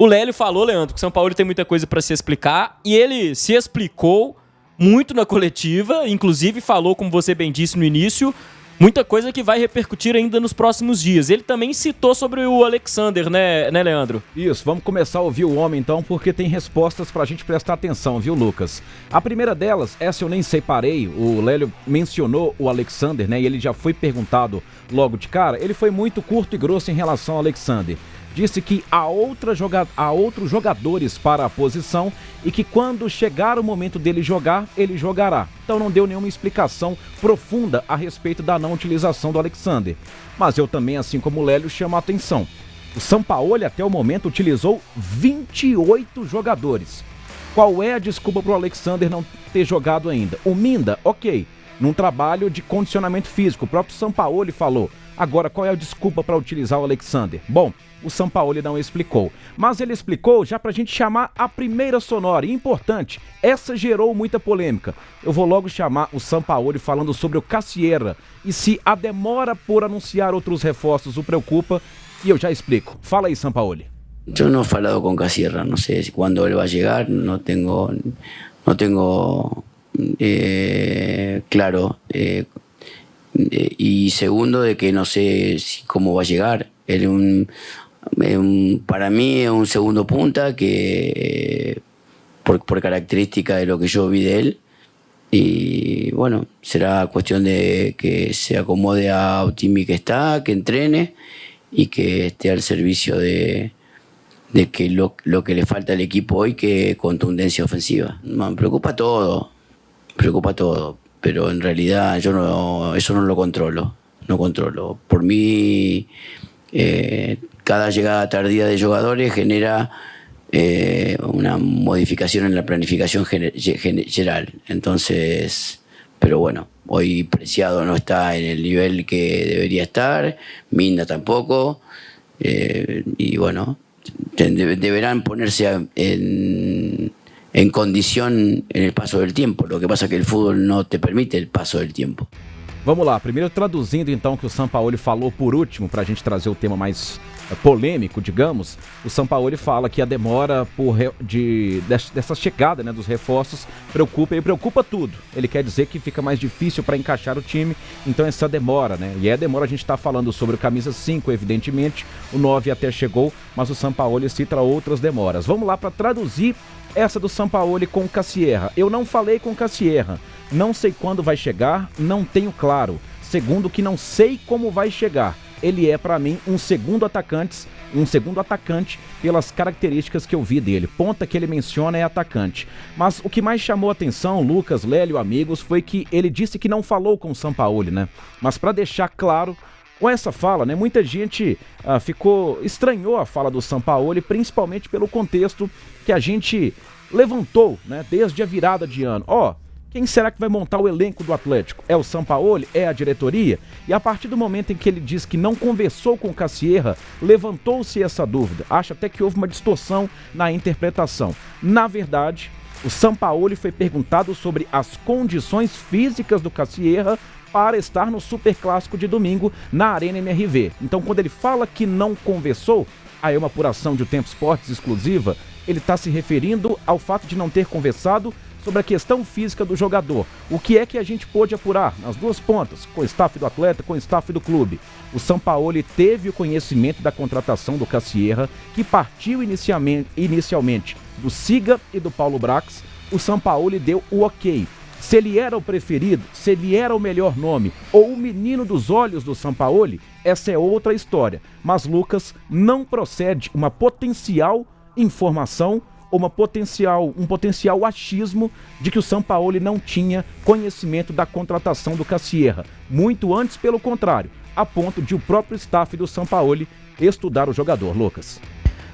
O Lélio falou, Leandro, que o São Paulo tem muita coisa para se explicar, e ele se explicou muito na coletiva, inclusive falou, como você bem disse no início, muita coisa que vai repercutir ainda nos próximos dias. Ele também citou sobre o Alexander, né, Leandro? Isso, vamos começar a ouvir o homem então, porque tem respostas pra gente prestar atenção, viu, Lucas? A primeira delas, essa eu nem separei, o Lélio mencionou o Alexander, né, e ele já foi perguntado logo de cara, ele foi muito curto e grosso em relação ao Alexander. Disse que há outros jogadores para a posição e que quando chegar o momento dele jogar, ele jogará. Então não deu nenhuma explicação profunda a respeito da não utilização do Alexander. Mas eu também, assim como o Lélio, chamo a atenção. O Sampaoli até o momento utilizou 28 jogadores. Qual é a desculpa para o Alexander não ter jogado ainda? O Minda, ok, num trabalho de condicionamento físico, o próprio Sampaoli falou. Agora, qual é a desculpa para utilizar o Alexander? Bom, o Sampaoli não explicou, mas ele explicou já pra gente chamar a primeira sonora, e importante, essa gerou muita polêmica. Eu vou logo chamar o Sampaoli falando sobre o Cassierra e se a demora por anunciar outros reforços o preocupa, e eu já explico. Fala aí, Sampaoli. Eu não he falado com Cassierra, não sei quando ele vai chegar, não tenho claro. Y segundo, de que no sé cómo va a llegar. Él para mí es un segundo punta que por característica de lo que yo vi de él. Y bueno, será cuestión de que se acomode a Otimi que está, que entrene y que esté al servicio de que lo que le falta al equipo hoy, que contundencia ofensiva. Me preocupa todo. Pero en realidad yo eso no lo controlo. Por mí, cada llegada tardía de jugadores genera una modificación en la planificación general. Entonces, pero bueno, hoy Preciado no está en el nivel que debería estar, Minda tampoco, y bueno, deberán ponerse en condición en el paso del tiempo. Lo que pasa es que el fútbol no te permite el paso del tiempo. Vamos lá, primeiro traduzindo então o que o Sampaoli falou por último, pra gente trazer o tema mais polêmico, digamos. O Sampaoli fala que a demora dessa chegada, né, dos reforços preocupa tudo. Ele quer dizer que fica mais difícil para encaixar o time, então essa demora, né? E a demora a gente está falando sobre o camisa 5, evidentemente, o 9 até chegou, mas o Sampaoli cita outras demoras. Vamos lá para traduzir essa do Sampaoli com o Cassierra. Eu não falei com o Cassierra, não sei quando vai chegar, não tenho claro. Segundo, que não sei como vai chegar. Ele é, para mim, um segundo atacante pelas características que eu vi dele. Ponta que ele menciona é atacante. Mas o que mais chamou a atenção, Lucas, Lélio, amigos, foi que ele disse que não falou com o Sampaoli, né? Mas para deixar claro, com essa fala, né, muita gente estranhou a fala do Sampaoli, principalmente pelo contexto que a gente levantou, né, desde a virada de ano. Quem será que vai montar o elenco do Atlético? É o Sampaoli? É a diretoria? E a partir do momento em que ele diz que não conversou com o Cassierra, levantou-se essa dúvida. Acho até que houve uma distorção na interpretação. Na verdade, o Sampaoli foi perguntado sobre as condições físicas do Cassierra para estar no Superclássico de domingo na Arena MRV. Então, quando ele fala que não conversou, aí é uma apuração de O Tempo Esportes exclusiva, ele está se referindo ao fato de não ter conversado sobre a questão física do jogador. O que é que a gente pôde apurar nas duas pontas, com o staff do atleta, com o staff do clube? O Sampaoli teve o conhecimento da contratação do Cassierra, que partiu inicialmente do Siga e do Paulo Brax. O Sampaoli deu o ok. Se ele era o preferido, se ele era o melhor nome, ou o menino dos olhos do Sampaoli, essa é outra história. Mas, Lucas, não procede uma potencial informação ou um potencial achismo de que o Sampaoli não tinha conhecimento da contratação do Cassierra. Muito antes, pelo contrário, a ponto de o próprio staff do Sampaoli estudar o jogador, Lucas.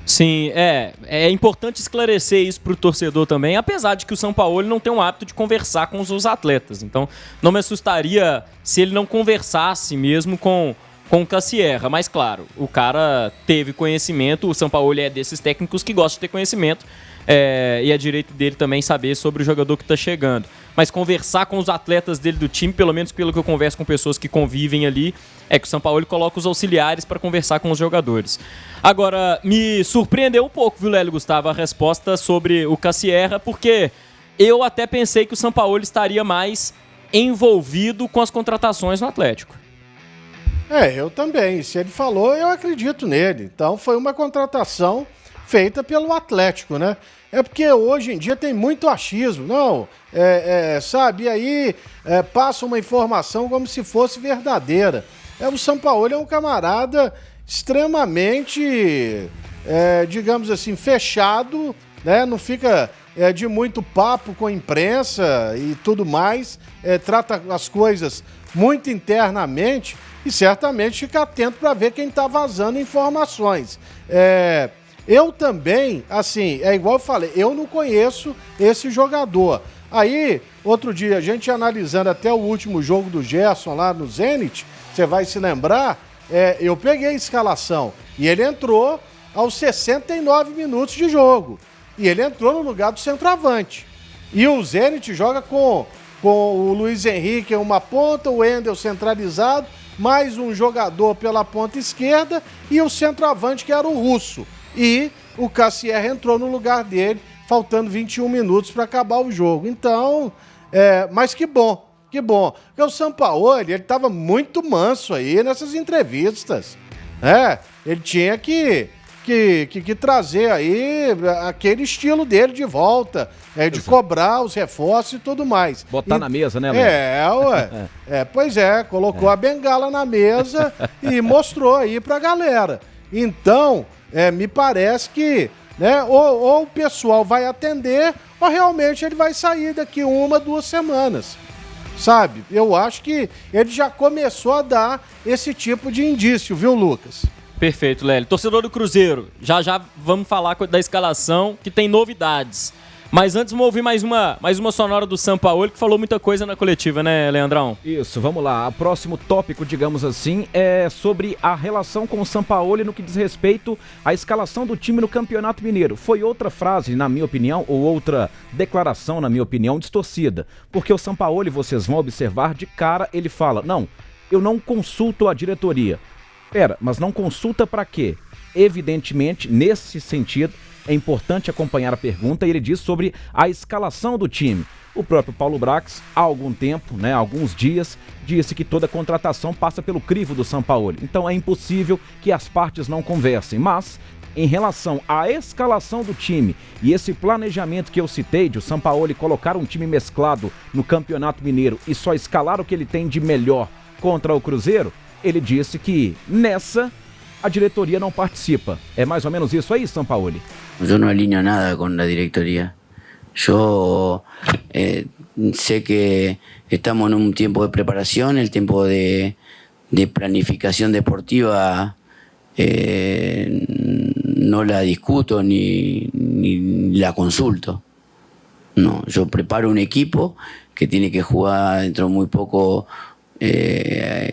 Sim, é importante esclarecer isso para o torcedor também, apesar de que o Sampaoli não tem o hábito de conversar com os atletas. Então, não me assustaria se ele não conversasse mesmo com o Cassierra. Mas, claro, o cara teve conhecimento, o Sampaoli é desses técnicos que gosta de ter conhecimento, e é direito dele também saber sobre o jogador que está chegando. mas conversar com os atletas dele do time, pelo menos pelo que eu converso com pessoas que convivem ali, é que o Sampaoli coloca os auxiliares para conversar com os jogadores. Agora, me surpreendeu um pouco, viu, Lélio Gustavo, a resposta sobre o Cassierra, porque eu até pensei que o Sampaoli estaria mais envolvido com as contratações no Atlético. Eu também. Se ele falou, eu acredito nele. Então foi uma contratação feita pelo Atlético, né? É porque hoje em dia tem muito achismo. Não, sabe? E aí passa uma informação como se fosse verdadeira. O Sampaoli é um camarada extremamente, digamos assim, fechado, né? Não fica de muito papo com a imprensa e tudo mais. Trata as coisas muito internamente e certamente fica atento para ver quem está vazando informações. Eu também, assim, igual eu falei, eu não conheço esse jogador. Aí, outro dia, a gente analisando até o último jogo do Gerson lá no Zenit, você vai se lembrar, eu peguei a escalação e ele entrou aos 69 minutos de jogo. E ele entrou no lugar do centroavante. E o Zenit joga com o Luiz Henrique em uma ponta, o Wendel centralizado, mais um jogador pela ponta esquerda e o centroavante que era o Russo. E o Cassierra entrou no lugar dele, faltando 21 minutos para acabar o jogo. Então, mas que bom. Porque o Sampaoli, ele estava muito manso aí nessas entrevistas. Ele tinha que trazer aí aquele estilo dele de volta, de cobrar os reforços e tudo mais. Botar na mesa, né, Léo? Pois é, colocou a bengala na mesa e mostrou aí pra galera. Então, me parece que, né, ou o pessoal vai atender, ou realmente ele vai sair daqui 1-2 semanas. Sabe? Eu acho que ele já começou a dar esse tipo de indício, viu, Lucas? Perfeito, Lélio. Torcedor do Cruzeiro, já vamos falar da escalação, que tem novidades. Mas antes vamos ouvir mais uma sonora do Sampaoli, que falou muita coisa na coletiva, né, Leandrão? Isso, vamos lá. O próximo tópico, digamos assim, é sobre a relação com o Sampaoli no que diz respeito à escalação do time no Campeonato Mineiro. Foi outra frase, na minha opinião, ou outra declaração, na minha opinião, distorcida. Porque o Sampaoli, vocês vão observar, de cara ele fala, não, eu não consulto a diretoria. Pera, mas não consulta para quê? Evidentemente, nesse sentido, é importante acompanhar a pergunta e ele diz sobre a escalação do time. O próprio Paulo Brax, há algum tempo, né, alguns dias, disse que toda contratação passa pelo crivo do Sampaoli. Então é impossível que as partes não conversem. Mas, em relação à escalação do time e esse planejamento que eu citei de o Sampaoli colocar um time mesclado no Campeonato Mineiro e só escalar o que ele tem de melhor contra o Cruzeiro, ele disse que nessa a diretoria não participa. É mais ou menos isso aí, Sampaoli? Yo no alineo nada con la directoría. Yo sé que estamos en un tiempo de preparación, el tiempo de planificación deportiva no la discuto ni la consulto. No, yo preparo un equipo que tiene que jugar dentro de muy poco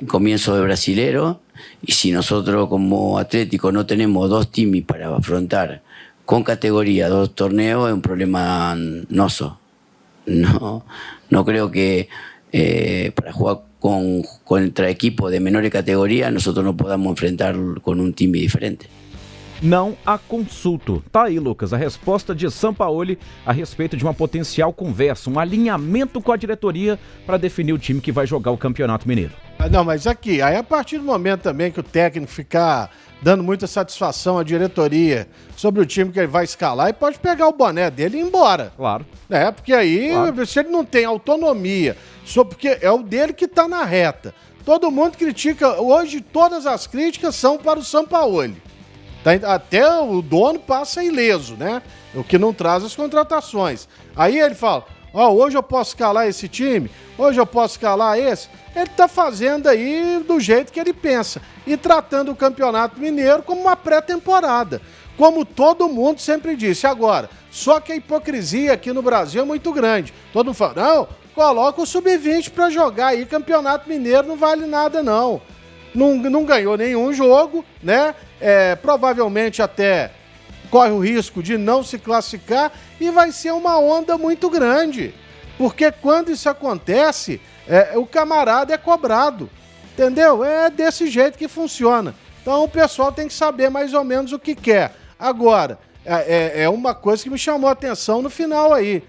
comienzo de brasilero, y si nosotros como Atlético no tenemos 2 timis para afrontar con categoría 2 torneos, es un problema noso. No creo que para jugar contra equipos de menores categorías nosotros no podamos enfrentar con un time diferente. Não há consulto. Tá aí, Lucas, a resposta de Sampaoli a respeito de uma potencial conversa, um alinhamento com a diretoria para definir o time que vai jogar o Campeonato Mineiro. Não, mas aqui, aí a partir do momento também que o técnico ficar dando muita satisfação à diretoria sobre o time que ele vai escalar, ele pode pegar o boné dele e ir embora. Claro. Porque aí, claro, se ele não tem autonomia, só porque é o dele que tá na reta. Todo mundo critica, hoje todas as críticas são para o Sampaoli. Até o dono passa ileso, né? O que não traz as contratações. Aí ele fala, hoje eu posso escalar esse time, hoje eu posso escalar esse. Ele tá fazendo aí do jeito que ele pensa e tratando o Campeonato Mineiro como uma pré-temporada, como todo mundo sempre disse. Agora, só que a hipocrisia aqui no Brasil é muito grande. Todo mundo fala, não, coloca o Sub-20 para jogar aí, Campeonato Mineiro não vale nada não. Não ganhou nenhum jogo, né? Provavelmente até corre o risco de não se classificar e vai ser uma onda muito grande. Porque quando isso acontece, o camarada é cobrado. Entendeu? É desse jeito que funciona. Então o pessoal tem que saber mais ou menos o que quer. Agora, é uma coisa que me chamou a atenção no final aí.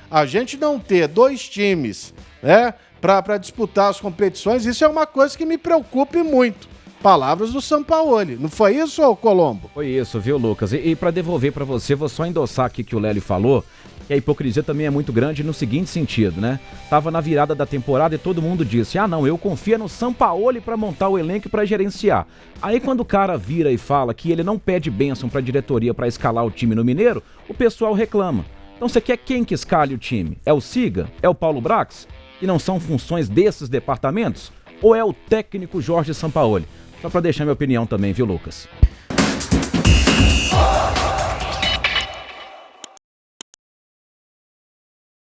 A gente não ter 2 times, para disputar as competições, isso é uma coisa que me preocupa muito. Palavras do Sampaoli. Não foi isso, ô Colombo? Foi isso, viu, Lucas? E para devolver para você, vou só endossar aqui que o Lélio falou, que a hipocrisia também é muito grande no seguinte sentido, né? Tava na virada da temporada e todo mundo disse, não, eu confio no Sampaoli para montar o elenco e para gerenciar. Aí quando o cara vira e fala que ele não pede bênção para a diretoria para escalar o time no Mineiro, o pessoal reclama. Então você quer quem que escale o time? É o Siga? É o Paulo Brax? E não são funções desses departamentos? Ou é o técnico Jorge Sampaoli? Só para deixar minha opinião também, viu, Lucas?